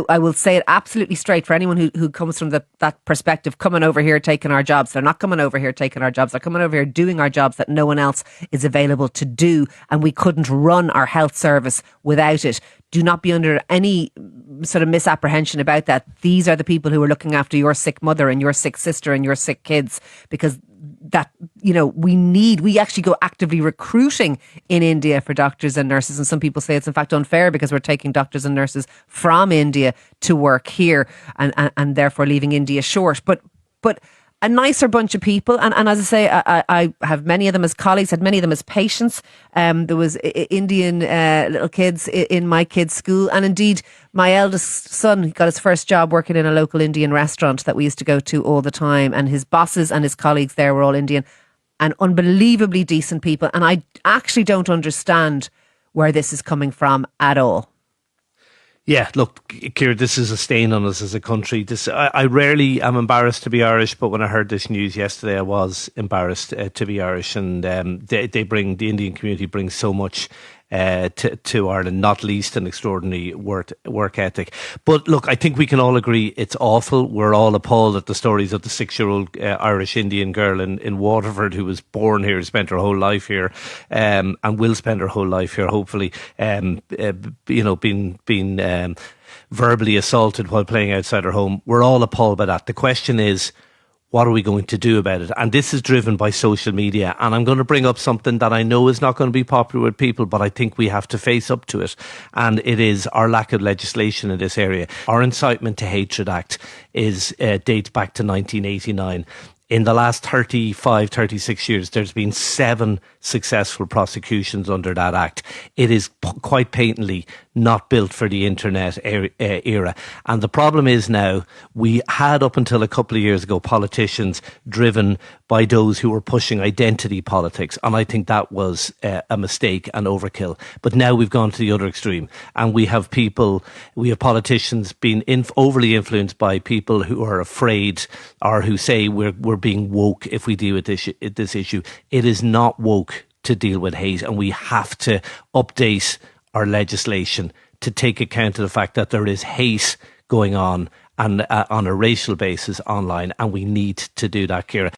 I will say it absolutely straight for anyone who comes from that perspective, coming over here taking our jobs. They're not coming over here taking our jobs. They're coming over here doing our jobs that no one else is available to do. And we couldn't run our health service without it. Do not be under any sort of misapprehension about that. These are the people who are looking after your sick mother and your sick sister and your sick kids, because that, we actually go actively recruiting in India for doctors and nurses. And some people say it's in fact unfair because we're taking doctors and nurses from India to work here and therefore leaving India short. But a nicer bunch of people. And as I say, I have many of them as colleagues, had many of them as patients. There was Indian little kids in my kids' school. And indeed, my eldest son got his first job working in a local Indian restaurant that we used to go to all the time. And his bosses and his colleagues there were all Indian and unbelievably decent people. And I actually don't understand where this is coming from at all. Yeah, look, Ciara, this is a stain on us as a country. I rarely am embarrassed to be Irish, but when I heard this news yesterday, I was embarrassed to be Irish. And the Indian community brings so much to Ireland, not least an extraordinary work ethic. But look, I think we can all agree it's awful. We're all appalled at the stories of the 6-year-old Irish Indian girl in Waterford who was born here, spent her whole life here, and will spend her whole life here, hopefully, being verbally assaulted while playing outside her home. We're all appalled by that. The question is, what are we going to do about it? And this is driven by social media. And I'm going to bring up something that I know is not going to be popular with people, but I think we have to face up to it. And it is our lack of legislation in this area. Our Incitement to Hatred Act dates back to 1989. In the last 36 years, there's been 7 successful prosecutions under that act. It is quite patently not built for the internet era. And the problem is now, we had up until a couple of years ago politicians driven by those who were pushing identity politics. And I think that was a mistake and overkill. But now we've gone to the other extreme. And we have politicians being overly influenced by people who are afraid or who say we're being woke if we deal with this issue. It is not woke to deal with hate, and we have to update our legislation to take account of the fact that there is hate going on and on a racial basis online, and we need to do that, Ciara.